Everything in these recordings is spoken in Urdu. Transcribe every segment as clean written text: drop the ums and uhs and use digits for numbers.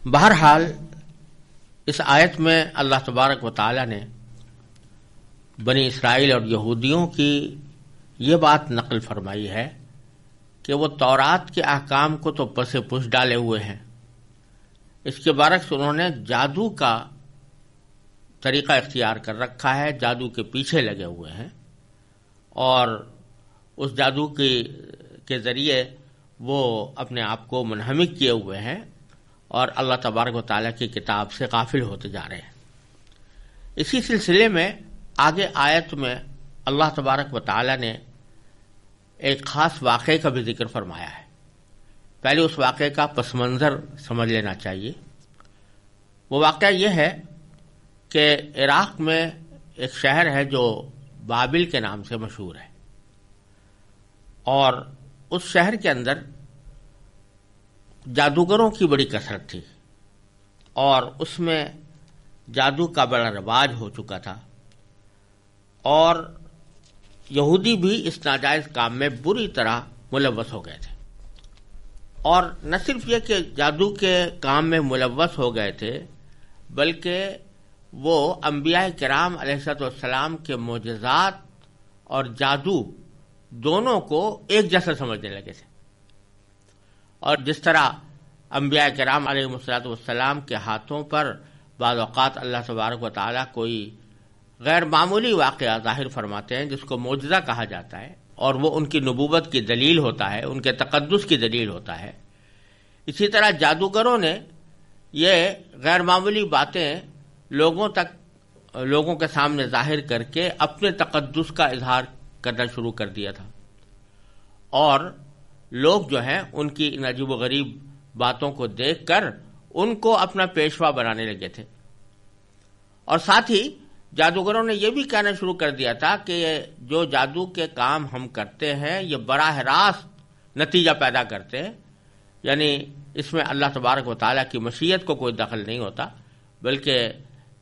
بہرحال اس آیت میں اللہ تبارک و تعالی نے بنی اسرائیل اور یہودیوں کی یہ بات نقل فرمائی ہے کہ وہ تورات کے احکام کو تو پس پش ڈالے ہوئے ہیں، اس کے برعکس انہوں نے جادو کا طریقہ اختیار کر رکھا ہے، جادو کے پیچھے لگے ہوئے ہیں، اور اس جادو کے ذریعے وہ اپنے آپ کو منہمک کیے ہوئے ہیں اور اللہ تبارک و تعالیٰ کی کتاب سے غافل ہوتے جا رہے ہیں۔ اسی سلسلے میں آگے آیت میں اللہ تبارک و تعالیٰ نے ایک خاص واقعے کا بھی ذکر فرمایا ہے۔ پہلے اس واقعے کا پس منظر سمجھ لینا چاہیے۔ وہ واقعہ یہ ہے کہ عراق میں ایک شہر ہے جو بابل کے نام سے مشہور ہے، اور اس شہر کے اندر جادوگروں کی بڑی کثرت تھی، اور اس میں جادو کا بڑا رواج ہو چکا تھا، اور یہودی بھی اس ناجائز کام میں بری طرح ملوث ہو گئے تھے۔ اور نہ صرف یہ کہ جادو کے کام میں ملوث ہو گئے تھے، بلکہ وہ انبیاء کرام علیہ السلام کے معجزات اور جادو دونوں کو ایک جیسا سمجھنے لگے تھے، اور جس طرح انبیاء کرام علیہ السلام کے ہاتھوں پر بعض اوقات اللہ تبارک و تعالیٰ کوئی غیر معمولی واقعہ ظاہر فرماتے ہیں جس کو معجزہ کہا جاتا ہے، اور وہ ان کی نبوت کی دلیل ہوتا ہے، ان کے تقدس کی دلیل ہوتا ہے، اسی طرح جادوگروں نے یہ غیر معمولی باتیں لوگوں کے سامنے ظاہر کر کے اپنے تقدس کا اظہار کرنا شروع کر دیا تھا، اور لوگ جو ہیں ان کی ان عجیب و غریب باتوں کو دیکھ کر ان کو اپنا پیشوا بنانے لگے تھے۔ اور ساتھ ہی جادوگروں نے یہ بھی کہنا شروع کر دیا تھا کہ جو جادو کے کام ہم کرتے ہیں یہ براہ راست نتیجہ پیدا کرتے ہیں، یعنی اس میں اللہ تبارک و تعالیٰ کی مشیت کو کوئی دخل نہیں ہوتا، بلکہ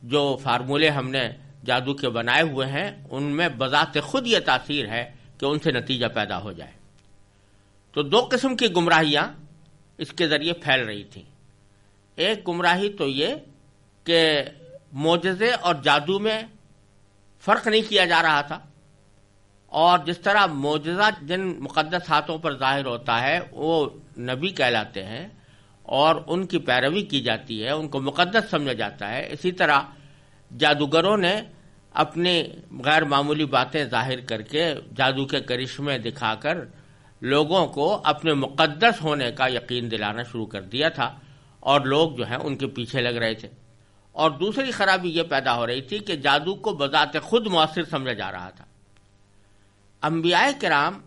جو فارمولے ہم نے جادو کے بنائے ہوئے ہیں ان میں بذات خود یہ تاثیر ہے کہ ان سے نتیجہ پیدا ہو جائے۔ تو دو قسم کی گمراہیاں اس کے ذریعے پھیل رہی تھیں۔ ایک گمراہی تو یہ کہ معجزے اور جادو میں فرق نہیں کیا جا رہا تھا، اور جس طرح معجزہ جن مقدس ہاتھوں پر ظاہر ہوتا ہے وہ نبی کہلاتے ہیں اور ان کی پیروی کی جاتی ہے، ان کو مقدس سمجھا جاتا ہے، اسی طرح جادوگروں نے اپنی غیر معمولی باتیں ظاہر کر کے جادو کے کرشمے دکھا کر لوگوں کو اپنے مقدس ہونے کا یقین دلانا شروع کر دیا تھا، اور لوگ جو ہیں ان کے پیچھے لگ رہے تھے۔ اور دوسری خرابی یہ پیدا ہو رہی تھی کہ جادو کو بذات خود مؤثر سمجھا جا رہا تھا۔ انبیاء کرام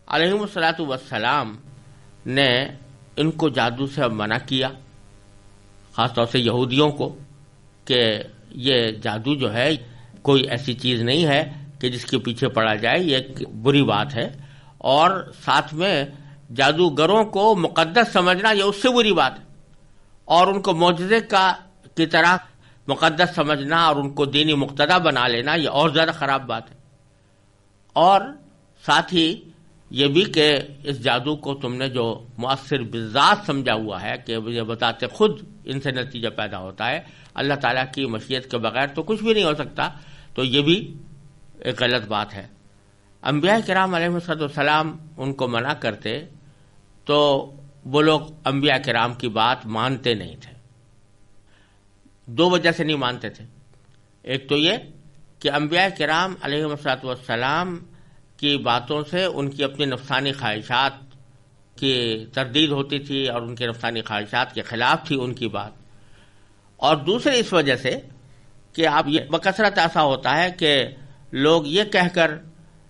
علیہم السلام نے ان کو جادو سے منع کیا، خاص طور سے یہودیوں کو، کہ یہ جادو جو ہے کوئی ایسی چیز نہیں ہے کہ جس کے پیچھے پڑا جائے، یہ ایک بری بات ہے، اور ساتھ میں جادوگروں کو مقدس سمجھنا یہ اس سے بری بات ہے، اور ان کو معجزے کی طرح مقدس سمجھنا اور ان کو دینی مقتدا بنا لینا یہ اور زیادہ خراب بات ہے۔ اور ساتھ ہی یہ بھی کہ اس جادو کو تم نے جو مؤثر بالذات سمجھا ہوا ہے کہ یہ بتاتے خود ان سے نتیجہ پیدا ہوتا ہے، اللہ تعالیٰ کی مشیت کے بغیر تو کچھ بھی نہیں ہو سکتا، تو یہ بھی ایک غلط بات ہے۔ انبیاء کرام علیہ السلام ان کو منع کرتے تو وہ لوگ انبیاء کرام کی بات مانتے نہیں تھے۔ دو وجہ سے نہیں مانتے تھے۔ ایک تو یہ کہ انبیاء کرام علیہ السلام کی باتوں سے ان کی اپنی نفسانی خواہشات کی تردید ہوتی تھی، اور ان کے نفسانی خواہشات کے خلاف تھی ان کی بات، اور دوسرے اس وجہ سے کہ اب یہ بکثرت ایسا ہوتا ہے کہ لوگ یہ کہہ کر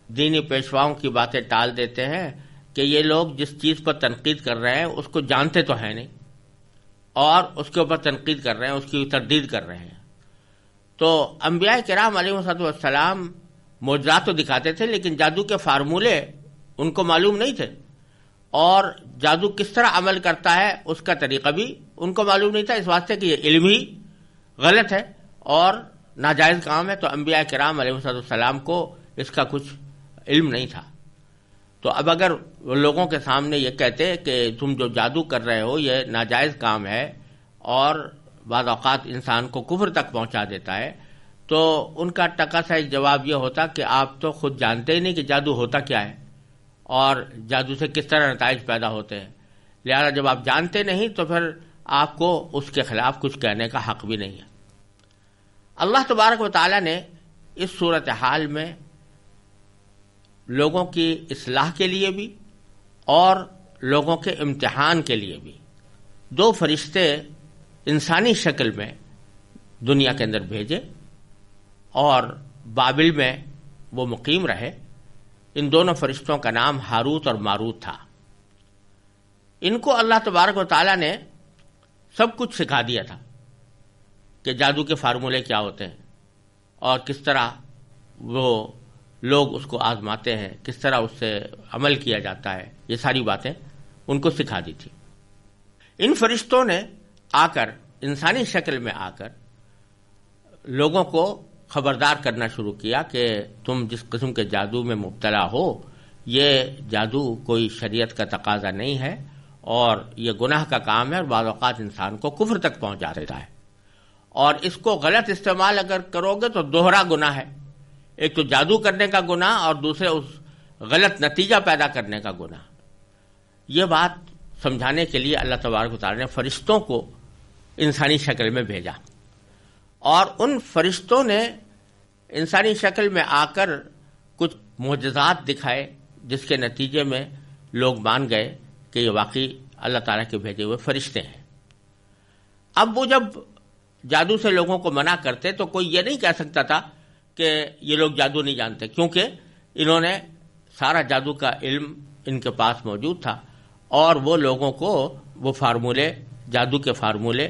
دینی پیشواؤں کی باتیں ٹال دیتے ہیں کہ یہ لوگ جس چیز پر تنقید کر رہے ہیں اس کو جانتے تو ہیں نہیں، اور اس کے اوپر تنقید کر رہے ہیں، اس کی تردید کر رہے ہیں۔ تو انبیاء کرام علیہ السلام معجزات تو دکھاتے تھے، لیکن جادو کے فارمولے ان کو معلوم نہیں تھے، اور جادو کس طرح عمل کرتا ہے اس کا طریقہ بھی ان کو معلوم نہیں تھا، اس واسطے کہ یہ علم ہی غلط ہے اور ناجائز کام ہے۔ تو انبیاء کرام علیہ السلام کو اس کا کچھ علم نہیں تھا۔ تو اب اگر لوگوں کے سامنے یہ کہتے کہ تم جو جادو کر رہے ہو یہ ناجائز کام ہے اور بعض اوقات انسان کو کفر تک پہنچا دیتا ہے، تو ان کا ٹکا سا ایک جواب یہ ہوتا کہ آپ تو خود جانتے ہی نہیں کہ جادو ہوتا کیا ہے اور جادو سے کس طرح نتائج پیدا ہوتے ہیں، لہذا جب آپ جانتے نہیں تو پھر آپ کو اس کے خلاف کچھ کہنے کا حق بھی نہیں ہے۔ اللہ تبارک و تعالی نے اس صورتحال میں لوگوں کی اصلاح کے لیے بھی اور لوگوں کے امتحان کے لیے بھی 2 فرشتے انسانی شکل میں دنیا کے اندر بھیجے اور بابل میں وہ مقیم رہے۔ ان دونوں فرشتوں کا نام ہاروت اور ماروت تھا۔ ان کو اللہ تبارک و تعالی نے سب کچھ سکھا دیا تھا کہ جادو کے فارمولے کیا ہوتے ہیں اور کس طرح وہ لوگ اس کو آزماتے ہیں، کس طرح اس سے عمل کیا جاتا ہے، یہ ساری باتیں ان کو سکھا دی تھی۔ ان فرشتوں نے آ کر انسانی شکل میں آ کر لوگوں کو خبردار کرنا شروع کیا کہ تم جس قسم کے جادو میں مبتلا ہو، یہ جادو کوئی شریعت کا تقاضا نہیں ہے اور یہ گناہ کا کام ہے اور بعض اوقات انسان کو کفر تک پہنچا دیتا ہے، اور اس کو غلط استعمال اگر کرو گے تو دوہرا گناہ ہے، ایک تو جادو کرنے کا گناہ اور دوسرے اس غلط نتیجہ پیدا کرنے کا گناہ۔ یہ بات سمجھانے کے لیے اللہ تبارک و تعالی نے فرشتوں کو انسانی شکل میں بھیجا، اور ان فرشتوں نے انسانی شکل میں آ کر کچھ معجزات دکھائے جس کے نتیجے میں لوگ مان گئے کہ یہ واقعی اللہ تعالیٰ کے بھیجے ہوئے فرشتے ہیں۔ اب وہ جب جادو سے لوگوں کو منع کرتے تو کوئی یہ نہیں کہہ سکتا تھا کہ یہ لوگ جادو نہیں جانتے، کیونکہ انہوں نے سارا جادو کا علم ان کے پاس موجود تھا اور وہ لوگوں کو وہ فارمولے، جادو کے فارمولے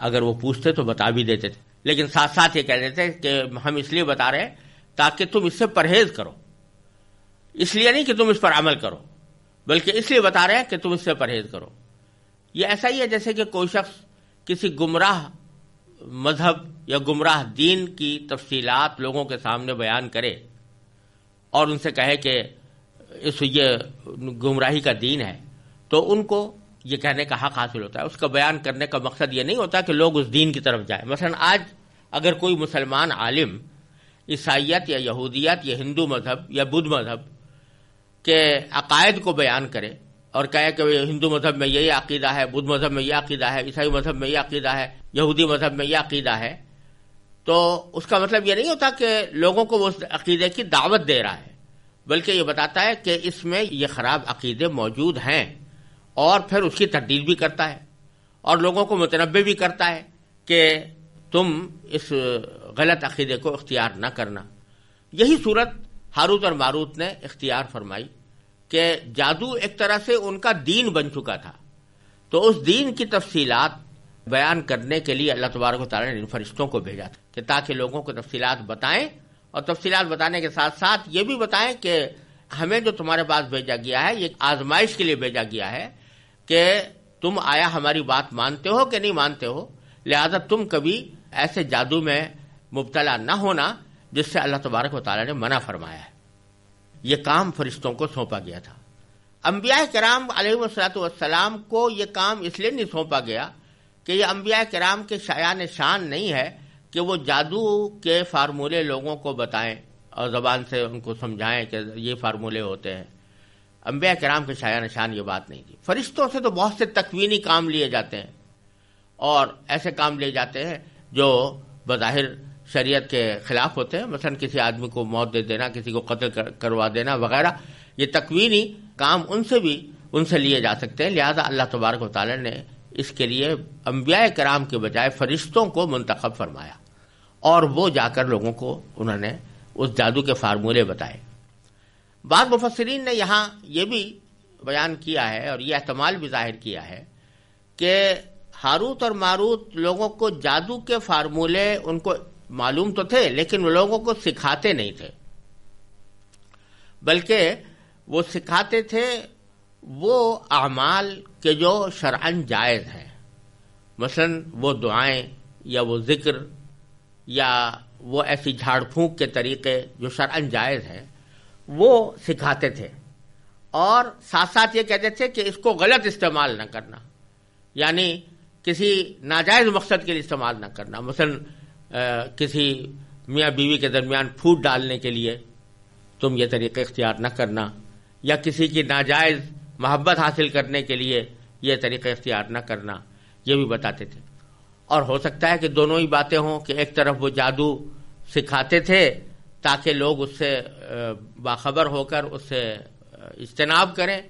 اگر وہ پوچھتے تو بتا بھی دیتے تھے، لیکن ساتھ ساتھ یہ کہہ دیتے کہ ہم اس لیے بتا رہے ہیں تاکہ تم اس سے پرہیز کرو، اس لیے نہیں کہ تم اس پر عمل کرو، بلکہ اس لیے بتا رہے ہیں کہ تم اس سے پرہیز کرو۔ یہ ایسا ہی ہے جیسے کہ کوئی شخص کسی گمراہ مذہب یا گمراہ دین کی تفصیلات لوگوں کے سامنے بیان کرے اور ان سے کہے کہ یہ گمراہی کا دین ہے، تو ان کو یہ کہنے کا حق حاصل ہوتا ہے۔ اس کا بیان کرنے کا مقصد یہ نہیں ہوتا کہ لوگ اس دین کی طرف جائیں۔ مثلا آج اگر کوئی مسلمان عالم عیسائیت یا یہودیت یا ہندو مذہب یا بدھ مذہب کے عقائد کو بیان کرے اور کہے کہ ہندو مذہب میں یہ عقیدہ ہے، بدھ مذہب میں یہ عقیدہ ہے، عیسائی مذہب میں یہ عقیدہ ہے، یہودی مذہب میں یہ عقیدہ ہے، تو اس کا مطلب یہ نہیں ہوتا کہ لوگوں کو وہ اس عقیدے کی دعوت دے رہا ہے، بلکہ یہ بتاتا ہے کہ اس میں یہ خراب عقیدے موجود ہیں اور پھر اس کی تردید بھی کرتا ہے اور لوگوں کو متنبہ بھی کرتا ہے کہ تم اس غلط عقیدے کو اختیار نہ کرنا۔ یہی صورت ہاروت اور ماروت نے اختیار فرمائی کہ جادو ایک طرح سے ان کا دین بن چکا تھا، تو اس دین کی تفصیلات بیان کرنے کے لیے اللہ تبارک و تعالی نے ان فرشتوں کو بھیجا تھا کہ تاکہ لوگوں کو تفصیلات بتائیں، اور تفصیلات بتانے کے ساتھ ساتھ یہ بھی بتائیں کہ ہمیں جو تمہارے پاس بھیجا گیا ہے یہ آزمائش کے لیے بھیجا گیا ہے کہ تم آیا ہماری بات مانتے ہو کہ نہیں مانتے ہو، لہذا تم کبھی ایسے جادو میں مبتلا نہ ہونا جس سے اللہ تبارک و تعالی نے منع فرمایا ہے۔ یہ کام فرشتوں کو سونپا گیا تھا۔ انبیاء کرام علیہ والسلام کو یہ کام اس لیے نہیں سونپا گیا کہ یہ انبیاء کرام کے شایان شان نہیں ہے کہ وہ جادو کے فارمولے لوگوں کو بتائیں اور زبان سے ان کو سمجھائیں کہ یہ فارمولے ہوتے ہیں۔ انبیاء کرام کے شایان شان یہ بات نہیں تھی۔ فرشتوں سے تو بہت سے تکوینی کام لیے جاتے ہیں اور ایسے کام لیے جاتے ہیں جو بظاہر شریعت کے خلاف ہوتے ہیں، مثلا کسی آدمی کو موت دے دینا، کسی کو قتل کروا دینا وغیرہ، یہ تکوینی کام ان سے لیے جا سکتے ہیں، لہذا اللہ تبارک و تعالی نے اس کے لیے انبیاء کرام کے بجائے فرشتوں کو منتخب فرمایا اور وہ جا کر لوگوں کو انہوں نے اس جادو کے فارمولے بتائے۔ بعض مفسرین نے یہاں یہ بھی بیان کیا ہے اور یہ احتمال بھی ظاہر کیا ہے کہ ہاروت اور ماروت لوگوں کو جادو کے فارمولے ان کو معلوم تو تھے لیکن وہ لوگوں کو سکھاتے نہیں تھے، بلکہ وہ سکھاتے تھے وہ اعمال کے جو شرعاً جائز ہیں، مثلا وہ دعائیں یا وہ ذکر یا وہ ایسی جھاڑ پھونک کے طریقے جو شرعاً جائز ہیں وہ سکھاتے تھے، اور ساتھ ساتھ یہ کہتے تھے کہ اس کو غلط استعمال نہ کرنا، یعنی کسی ناجائز مقصد کے لیے استعمال نہ کرنا، مثلا کسی میاں بیوی کے درمیان پھوٹ ڈالنے کے لیے تم یہ طریقہ اختیار نہ کرنا، یا کسی کی ناجائز محبت حاصل کرنے کے لیے یہ طریقہ اختیار نہ کرنا، یہ بھی بتاتے تھے۔ اور ہو سکتا ہے کہ دونوں ہی باتیں ہوں، کہ ایک طرف وہ جادو سکھاتے تھے تاکہ لوگ اس سے باخبر ہو کر اس سے اجتناب کریں،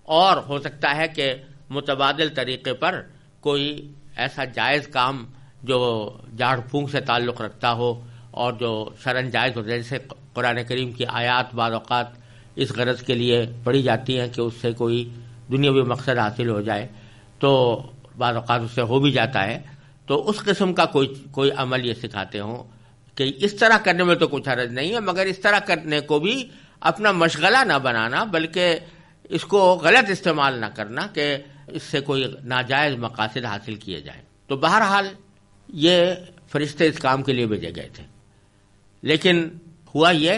اور ہو سکتا ہے کہ متبادل طریقے پر کوئی ایسا جائز کام جو جھاڑ پھونک سے تعلق رکھتا ہو اور جو شرعاً جائز ہو، جیسے قرآن کریم کی آیات بعض اوقات اس غرض کے لیے پڑھی جاتی ہیں کہ اس سے کوئی دنیاوی مقصد حاصل ہو جائے، تو بعض اوقات اس سے ہو بھی جاتا ہے، تو اس قسم کا کوئی عمل یہ سکھاتے ہوں کہ اس طرح کرنے میں تو کچھ حرج نہیں ہے، مگر اس طرح کرنے کو بھی اپنا مشغلہ نہ بنانا، بلکہ اس کو غلط استعمال نہ کرنا کہ اس سے کوئی ناجائز مقاصد حاصل کیے جائیں۔ تو بہرحال یہ فرشتے اس کام کے لیے بھیجے گئے تھے، لیکن ہوا یہ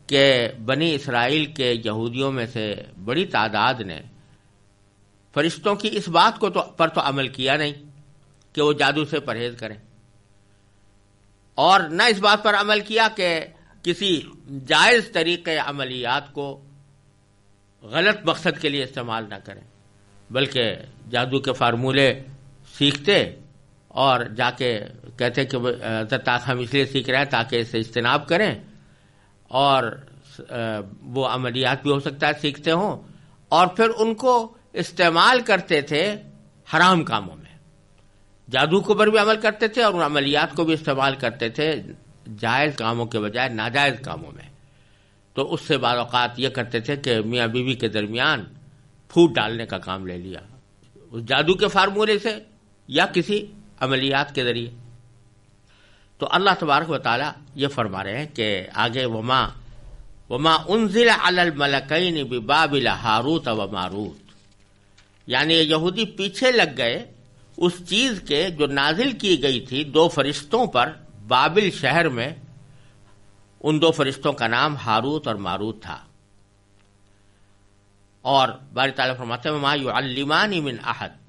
کہ بنی اسرائیل کے یہودیوں میں سے بڑی تعداد نے فرشتوں کی اس بات کو پر تو عمل کیا نہیں کہ وہ جادو سے پرہیز کریں، اور نہ اس بات پر عمل کیا کہ کسی جائز طریقے عملیات کو غلط مقصد کے لیے استعمال نہ کریں، بلکہ جادو کے فارمولے سیکھتے اور جا کے کہتے کہ ہم اس لیے سیکھ رہے ہیں تاکہ اس سے اجتناب کریں، اور وہ عملیات بھی ہو سکتا ہے سیکھتے ہوں، اور پھر ان کو استعمال کرتے تھے حرام کاموں میں، جادو کے اوپر بھی عمل کرتے تھے اور ان عملیات کو بھی استعمال کرتے تھے جائز کاموں کے بجائے ناجائز کاموں میں۔ تو اس سے بعض اوقات یہ کرتے تھے کہ میاں بیوی کے درمیان پھوٹ ڈالنے کا کام لے لیا اس جادو کے فارمولے سے یا کسی عملیات کے ذریعے۔ تو اللہ تبارک و تعالی یہ فرما رہے ہیں کہ آگے وما انزل علی الملکین ببابل ہاروت و ماروت، یعنی یہودی پیچھے لگ گئے اس چیز کے جو نازل کی گئی تھی دو فرشتوں پر بابل شہر میں، ان دو فرشتوں کا نام ہاروت اور ماروت تھا۔ اور باری تعالیٰ فرماتے ہیں وما یعلمان من احد،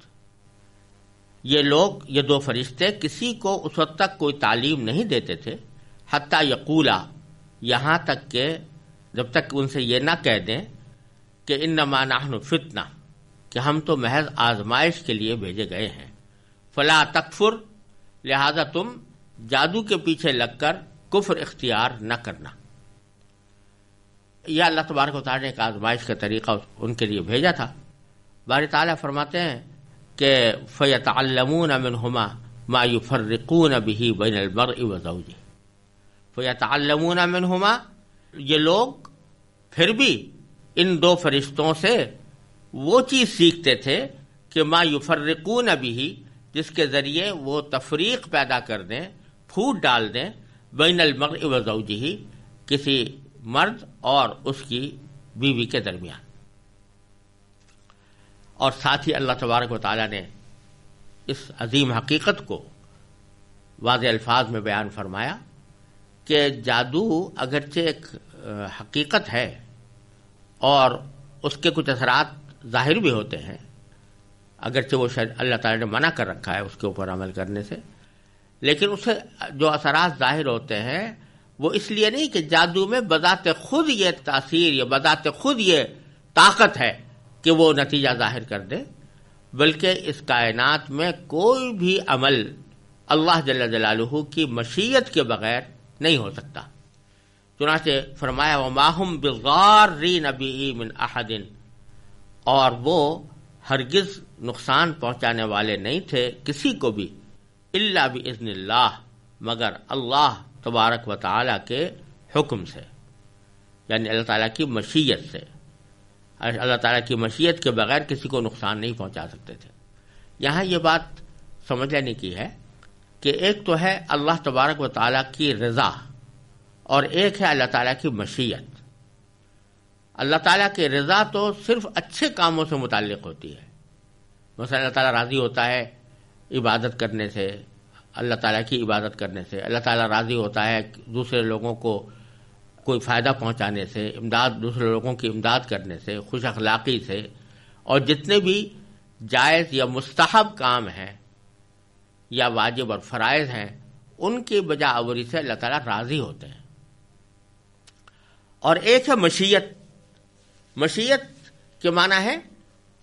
یہ دو فرشتے کسی کو اس وقت تک کوئی تعلیم نہیں دیتے تھے حتی یقولا، یہاں تک کہ جب تک ان سے یہ نہ کہہ دیں کہ انما نحن فتنہ، کہ ہم تو محض آزمائش کے لیے بھیجے گئے ہیں، فلا تکفر، لہذا تم جادو کے پیچھے لگ کر کفر اختیار نہ کرنا۔ یہ اللہ تبارک و تعالیٰ نے ایک آزمائش کا طریقہ ان کے لیے بھیجا تھا۔ باری تعالیٰ فرماتے ہیں کہ فَيَتَعَلَّمُونَ مِنْهُمَا مَا يُفَرِّقُونَ بِهِ بَيْنَ الْمَرْءِ وَزَوْجِهِ، فَيَتَعَلَّمُونَ مِنْهُمَا، یہ لوگ پھر بھی ان دو فرشتوں سے وہ چیز سیکھتے تھے کہ ما يُفَرِّقُونَ بِهِ، جس کے ذریعے وہ تفریق پیدا کر دیں، پھوٹ ڈال دیں، بین المرء وزوجہ، کسی مرد اور اس کی بیوی کے درمیان۔ اور ساتھ ہی اللہ تبارک و تعالیٰ نے اس عظیم حقیقت کو واضح الفاظ میں بیان فرمایا کہ جادو اگرچہ ایک حقیقت ہے اور اس کے کچھ اثرات ظاہر بھی ہوتے ہیں، اگرچہ وہ شاید اللہ تعالیٰ نے منع کر رکھا ہے اس کے اوپر عمل کرنے سے، لیکن اس سے جو اثرات ظاہر ہوتے ہیں وہ اس لیے نہیں کہ جادو میں بذات خود یہ تاثیر یا بذات خود یہ طاقت ہے کہ وہ نتیجہ ظاہر کر دے، بلکہ اس کائنات میں کوئی بھی عمل اللہ جل جلالہ کی مشیت کے بغیر نہیں ہو سکتا۔ چنانچہ فرمایا وما ہم بضارین بہ من احد، اور وہ ہرگز نقصان پہنچانے والے نہیں تھے کسی کو بھی الا باذن اللہ، مگر اللہ تبارک و تعالیٰ کے حکم سے، یعنی اللہ تعالیٰ کی مشیت سے۔ اللہ تعالیٰ کی مشیت کے بغیر کسی کو نقصان نہیں پہنچا سکتے تھے۔ یہاں یہ بات سمجھ لینے کی ہے کہ ایک تو ہے اللہ تبارک و تعالیٰ کی رضا اور ایک ہے اللہ تعالیٰ کی مشیت۔ اللہ تعالیٰ کی رضا تو صرف اچھے کاموں سے متعلق ہوتی ہے، مثلا اللہ تعالیٰ راضی ہوتا ہے عبادت کرنے سے، اللہ تعالیٰ کی عبادت کرنے سے، اللہ تعالیٰ راضی ہوتا ہے دوسرے لوگوں کو کوئی فائدہ پہنچانے سے، دوسرے لوگوں کی امداد کرنے سے، خوش اخلاقی سے، اور جتنے بھی جائز یا مستحب کام ہیں یا واجب اور فرائض ہیں ان کی بجا آوری سے اللہ تعالیٰ راضی ہوتے ہیں. اور ایک ہے مشیت. مشیت کے معنی ہے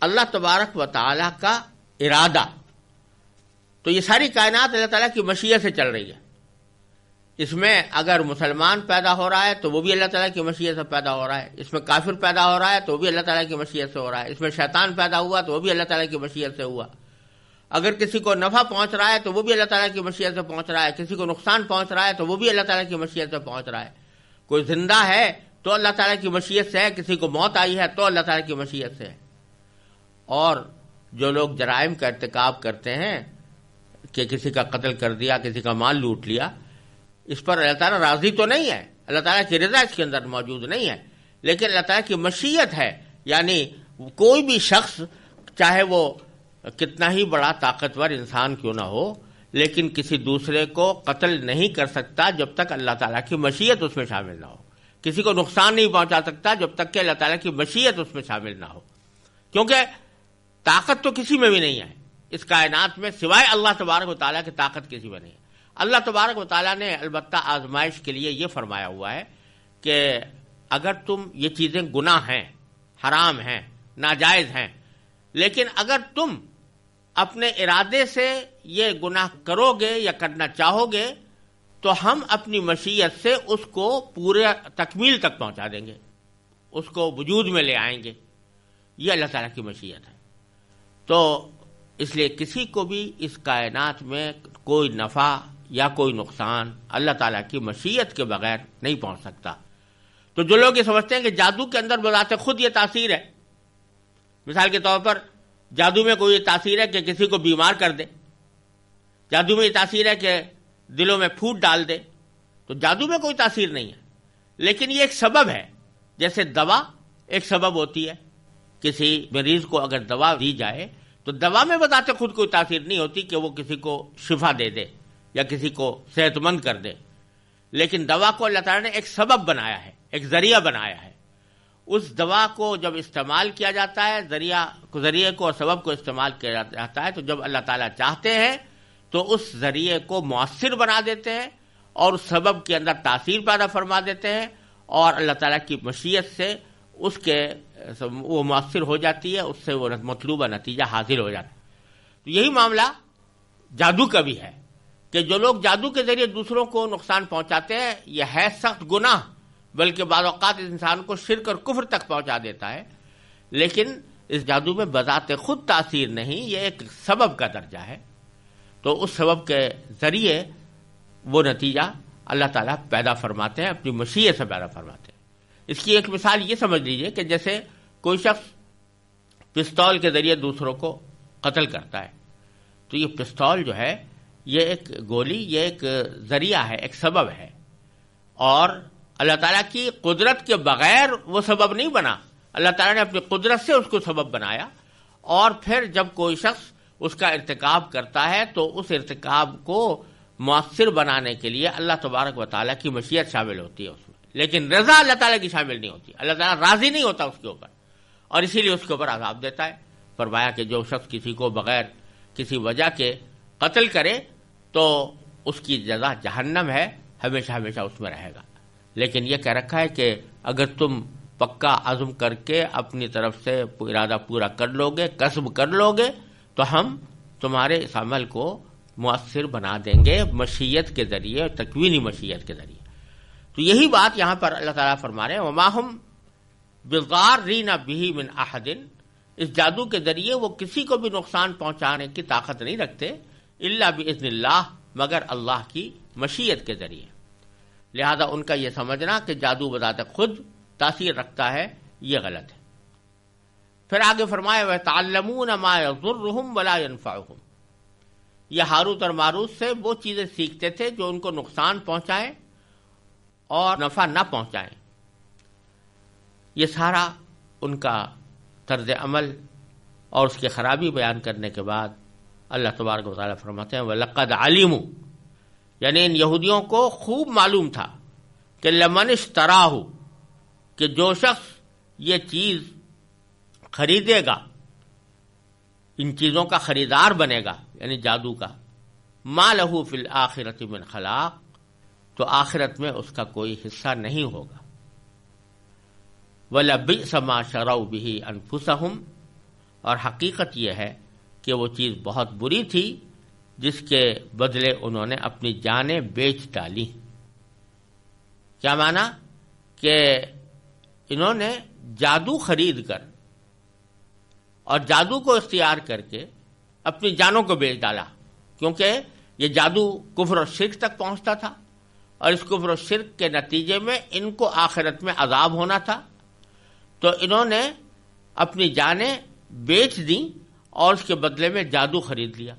اللہ تبارک و تعالیٰ کا ارادہ. تو یہ ساری کائنات اللہ تعالیٰ کی مشیت سے چل رہی ہے. اس میں اگر مسلمان پیدا ہو رہا ہے تو وہ بھی اللہ تعالیٰ کی مشیت سے پیدا ہو رہا ہے. اس میں کافر پیدا ہو رہا ہے تو وہ بھی اللہ تعالیٰ کی مشیت سے ہو رہا ہے. اس میں شیطان پیدا ہوا تو وہ بھی اللہ تعالیٰ کی مشیت سے ہوا. اگر کسی کو نفع پہنچ رہا ہے تو وہ بھی اللہ تعالیٰ کی مشیت سے پہنچ رہا ہے. کسی کو نقصان پہنچ رہا ہے تو وہ بھی اللہ تعالیٰ کی مشیت سے پہنچ رہا ہے. کوئی زندہ ہے تو اللہ تعالیٰ کی مشیت سے ہے، کسی کو موت آئی ہے تو اللہ تعالیٰ کی مشیت سے ہے. اور جو لوگ جرائم کا ارتکاب کرتے ہیں کہ کسی کا قتل کر دیا، کسی کا مال لوٹ لیا، اس پر اللہ تعالیٰ راضی تو نہیں ہے، اللہ تعالیٰ کی رضا اس کے اندر موجود نہیں ہے، لیکن اللہ تعالیٰ کی مشیت ہے. یعنی کوئی بھی شخص چاہے وہ کتنا ہی بڑا طاقتور انسان کیوں نہ ہو، لیکن کسی دوسرے کو قتل نہیں کر سکتا جب تک اللہ تعالیٰ کی مشیت اس میں شامل نہ ہو. کسی کو نقصان نہیں پہنچا سکتا جب تک کہ اللہ تعالیٰ کی مشیت اس میں شامل نہ ہو. کیونکہ طاقت تو کسی میں بھی نہیں ہے اس کائنات میں سوائے اللہ تبارک و تعالیٰ کی طاقت کسی میں نہیں ہے. اللہ تبارک و تعالیٰ نے البتہ آزمائش کے لیے یہ فرمایا ہوا ہے کہ اگر تم یہ چیزیں گناہ ہیں، حرام ہیں، ناجائز ہیں، لیکن اگر تم اپنے ارادے سے یہ گناہ کرو گے یا کرنا چاہو گے تو ہم اپنی مشیت سے اس کو پورے تکمیل تک پہنچا دیں گے، اس کو وجود میں لے آئیں گے. یہ اللہ تعالیٰ کی مشیت ہے. تو اس لیے کسی کو بھی اس کائنات میں کوئی نفع یا کوئی نقصان اللہ تعالیٰ کی مشیت کے بغیر نہیں پہنچ سکتا. تو جو لوگ یہ سمجھتے ہیں کہ جادو کے اندر بذات خود یہ تاثیر ہے، مثال کے طور پر جادو میں کوئی یہ تاثیر ہے کہ کسی کو بیمار کر دے، جادو میں یہ تاثیر ہے کہ دلوں میں پھوٹ ڈال دے، تو جادو میں کوئی تاثیر نہیں ہے. لیکن یہ ایک سبب ہے. جیسے دوا ایک سبب ہوتی ہے، کسی مریض کو اگر دوا دی جائے تو دوا میں بذات خود کوئی تاثیر نہیں ہوتی کہ وہ کسی کو شفا دے دے یا کسی کو صحت مند کر دے، لیکن دوا کو اللہ تعالیٰ نے ایک سبب بنایا ہے، ایک ذریعہ بنایا ہے. اس دوا کو جب استعمال کیا جاتا ہے، ذریعے کو اور سبب کو استعمال کیا جاتا ہے، تو جب اللہ تعالیٰ چاہتے ہیں تو اس ذریعے کو مؤثر بنا دیتے ہیں اور اس سبب کے اندر تاثیر پیدا فرما دیتے ہیں، اور اللہ تعالیٰ کی مشیت سے اس کے وہ مؤثر ہو جاتی ہے، اس سے وہ مطلوبہ نتیجہ حاصل ہو جاتا ہے. تو یہی معاملہ جادو کا بھی ہے کہ جو لوگ جادو کے ذریعے دوسروں کو نقصان پہنچاتے ہیں، یہ ہے سخت گناہ، بلکہ بعض اوقات اس انسان کو شرک اور کفر تک پہنچا دیتا ہے. لیکن اس جادو میں بذات خود تاثیر نہیں، یہ ایک سبب کا درجہ ہے. تو اس سبب کے ذریعے وہ نتیجہ اللہ تعالیٰ پیدا فرماتے ہیں، اپنی مشیت سے پیدا فرماتے ہیں. اس کی ایک مثال یہ سمجھ لیجئے کہ جیسے کوئی شخص پستول کے ذریعے دوسروں کو قتل کرتا ہے، تو یہ پستول جو ہے یہ ایک گولی، یہ ایک ذریعہ ہے، ایک سبب ہے، اور اللہ تعالیٰ کی قدرت کے بغیر وہ سبب نہیں بنا. اللہ تعالیٰ نے اپنی قدرت سے اس کو سبب بنایا، اور پھر جب کوئی شخص اس کا ارتکاب کرتا ہے تو اس ارتکاب کو مؤثر بنانے کے لیے اللہ تبارک و تعالیٰ کی مشیت شامل ہوتی ہے اس میں، لیکن رضا اللہ تعالیٰ کی شامل نہیں ہوتی. اللہ تعالیٰ راضی نہیں ہوتا اس کے اوپر، اور اسی لیے اس کے اوپر عذاب دیتا ہے. فرمایا کہ جو شخص کسی کو بغیر کسی وجہ کے قتل کرے تو اس کی جزا جہنم ہے، ہمیشہ ہمیشہ اس میں رہے گا. لیکن یہ کہہ رکھا ہے کہ اگر تم پکا عزم کر کے اپنی طرف سے ارادہ پورا کر لو گے، قصب کر لو گے، تو ہم تمہارے اس عمل کو مؤثر بنا دیں گے مشیت کے ذریعے، تکوینی مشیت کے ذریعے. تو یہی بات یہاں پر اللہ تعالیٰ فرما رہے ہیں وما ہم بضارین بہ من احد. اس جادو کے ذریعے وہ کسی کو بھی نقصان پہنچانے کی طاقت نہیں رکھتے، الا باذن اللہ، مگر اللہ کی مشیت کے ذریعے. لہذا ان کا یہ سمجھنا کہ جادو بذات خود تاثیر رکھتا ہے، یہ غلط ہے. پھر آگے فرمایا وَيَتَعَلَّمُونَ مَا يَضُرُّهُمْ وَلَا يَنفَعُهُمْ. یہ ہاروت اور ماروت سے وہ چیزیں سیکھتے تھے جو ان کو نقصان پہنچائیں اور نفع نہ پہنچائیں. یہ سارا ان کا طرز عمل اور اس کی خرابی بیان کرنے کے بعد اللہ تبارک و تعالیٰ فرماتے ہیں وَلَقَدْ عَلِمُوا، یعنی ان یہودیوں کو خوب معلوم تھا کہ لَمَنِ اشْتَرَاهُ، کہ جو شخص یہ چیز خریدے گا، ان چیزوں کا خریدار بنے گا، یعنی جادو کا، ما لہ فی الآخرۃ من خلاق، تو آخرت میں اس کا کوئی حصہ نہیں ہوگا۔ وَلَبِئْسَ مَا شَرَوْا بِهِ أَنفُسَهُمْ، اور حقیقت یہ ہے کہ وہ چیز بہت بری تھی جس کے بدلے انہوں نے اپنی جانیں بیچ ڈالی۔ کیا معنی؟ کہ انہوں نے جادو خرید کر اور جادو کو اختیار کر کے اپنی جانوں کو بیچ ڈالا، کیونکہ یہ جادو کفر و شرک تک پہنچتا تھا، اور اس کفر و شرک کے نتیجے میں ان کو آخرت میں عذاب ہونا تھا، تو انہوں نے اپنی جانیں بیچ دیں اور اس کے بدلے میں جادو خرید لیا۔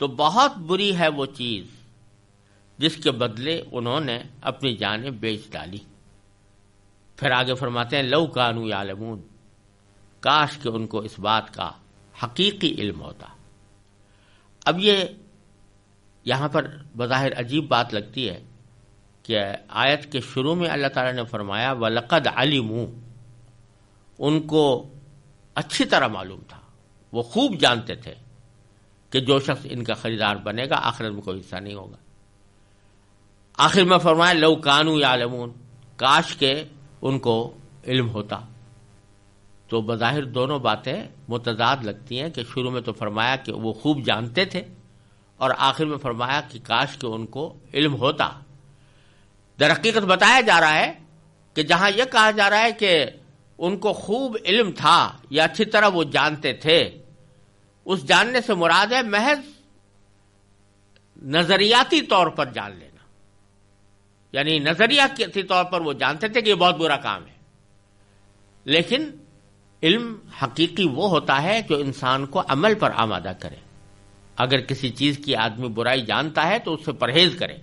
تو بہت بری ہے وہ چیز جس کے بدلے انہوں نے اپنی جانیں بیچ ڈالی۔ پھر آگے فرماتے ہیں لو کانوا یعلمون، کاش کہ ان کو اس بات کا حقیقی علم ہوتا۔ اب یہ یہاں پر بظاہر عجیب بات لگتی ہے کہ آیت کے شروع میں اللہ تعالیٰ نے فرمایا وَلَقَدْ عَلِمُوا، ان کو اچھی طرح معلوم تھا، وہ خوب جانتے تھے کہ جو شخص ان کا خریدار بنے گا آخرت میں کوئی حصہ نہیں ہوگا۔ آخر میں فرمایا لو کانوا یعلمون، کاش کہ ان کو علم ہوتا۔ تو بظاہر دونوں باتیں متضاد لگتی ہیں کہ شروع میں تو فرمایا کہ وہ خوب جانتے تھے اور آخر میں فرمایا کہ کاش کہ ان کو علم ہوتا۔ در حقیقت بتایا جا رہا ہے کہ جہاں یہ کہا جا رہا ہے کہ ان کو خوب علم تھا یا اچھی طرح وہ جانتے تھے، اس جاننے سے مراد ہے محض نظریاتی طور پر جان لینا، یعنی نظریاتی طور پر وہ جانتے تھے کہ یہ بہت برا کام ہے، لیکن علم حقیقی وہ ہوتا ہے جو انسان کو عمل پر آمادہ کرے۔ اگر کسی چیز کی آدمی برائی جانتا ہے تو اس سے پرہیز کرے،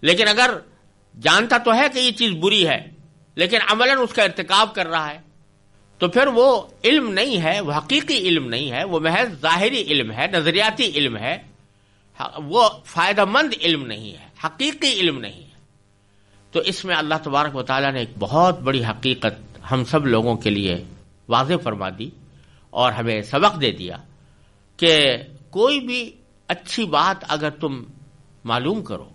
لیکن اگر جانتا تو ہے کہ یہ چیز بری ہے لیکن عملاً اس کا ارتکاب کر رہا ہے تو پھر وہ علم نہیں ہے، وہ حقیقی علم نہیں ہے، وہ محض ظاہری علم ہے، نظریاتی علم ہے، وہ فائدہ مند علم نہیں ہے، حقیقی علم نہیں ہے۔ تو اس میں اللہ تبارک و تعالیٰ نے ایک بہت بڑی حقیقت ہم سب لوگوں کے لیے واضح فرما دی اور ہمیں سبق دے دیا کہ کوئی بھی اچھی بات اگر تم معلوم کرو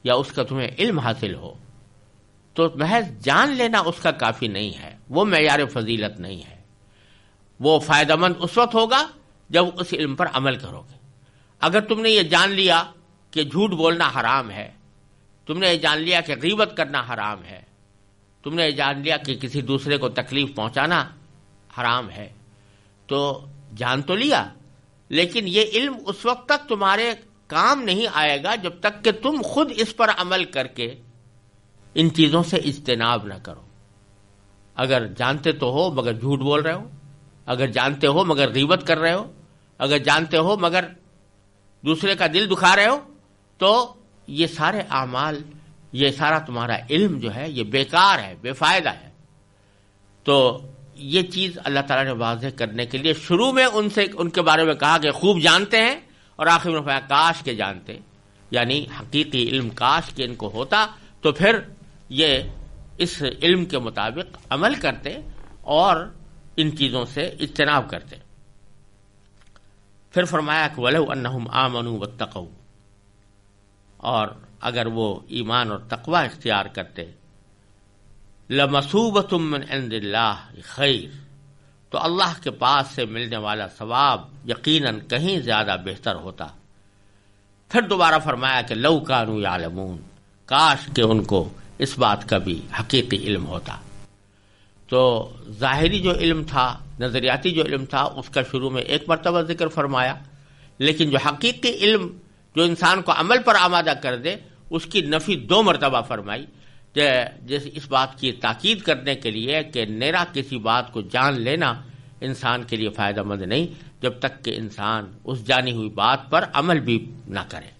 یا اس کا تمہیں علم حاصل ہو تو محض جان لینا اس کا کافی نہیں ہے، وہ معیار فضیلت نہیں ہے۔ وہ فائدہ مند اس وقت ہوگا جب اس علم پر عمل کرو گے۔ اگر تم نے یہ جان لیا کہ جھوٹ بولنا حرام ہے، تم نے یہ جان لیا کہ غیبت کرنا حرام ہے، تم نے یہ جان لیا کہ کسی دوسرے کو تکلیف پہنچانا حرام ہے، تو جان تو لیا، لیکن یہ علم اس وقت تک تمہارے کام نہیں آئے گا جب تک کہ تم خود اس پر عمل کر کے ان چیزوں سے اجتناب نہ کرو۔ اگر جانتے تو ہو مگر جھوٹ بول رہے ہو، اگر جانتے ہو مگر غیبت کر رہے ہو، اگر جانتے ہو مگر دوسرے کا دل دکھا رہے ہو، تو یہ سارے اعمال، یہ سارا تمہارا علم جو ہے یہ بیکار ہے، بے فائدہ ہے۔ تو یہ چیز اللہ تعالیٰ نے واضح کرنے کے لیے شروع میں ان کے بارے میں کہا کہ خوب جانتے ہیں، اور آخر میں فرمایا کاش کے جانتے، یعنی حقیقی علم کاش کہ ان کو ہوتا تو پھر یہ اس علم کے مطابق عمل کرتے اور ان چیزوں سے اجتناب کرتے۔ پھر فرمایا کہ وَلَوْ أَنَّهُمْ آمَنُوا وَاتَّقَوْا، اور اگر وہ ایمان اور تقوی اختیار کرتے، لَمَثُوبَةٌ مِّنْ عِندِ اللَّهِ خَيْرٌ، تو اللہ کے پاس سے ملنے والا ثواب یقیناً کہیں زیادہ بہتر ہوتا۔ پھر دوبارہ فرمایا کہ لَوْ كَانُوا يَعْلَمُونَ، کاش کہ ان کو اس بات کا بھی حقیقی علم ہوتا۔ تو ظاہری جو علم تھا، نظریاتی جو علم تھا، اس کا شروع میں ایک مرتبہ ذکر فرمایا، لیکن جو حقیقی علم جو انسان کو عمل پر آمادہ کر دے اس کی نفی 2 مرتبہ فرمائی، جیسے اس بات کی تاکید کرنے کے لیے کہ نیرا کسی بات کو جان لینا انسان کے لیے فائدہ مند نہیں جب تک کہ انسان اس جانی ہوئی بات پر عمل بھی نہ کرے۔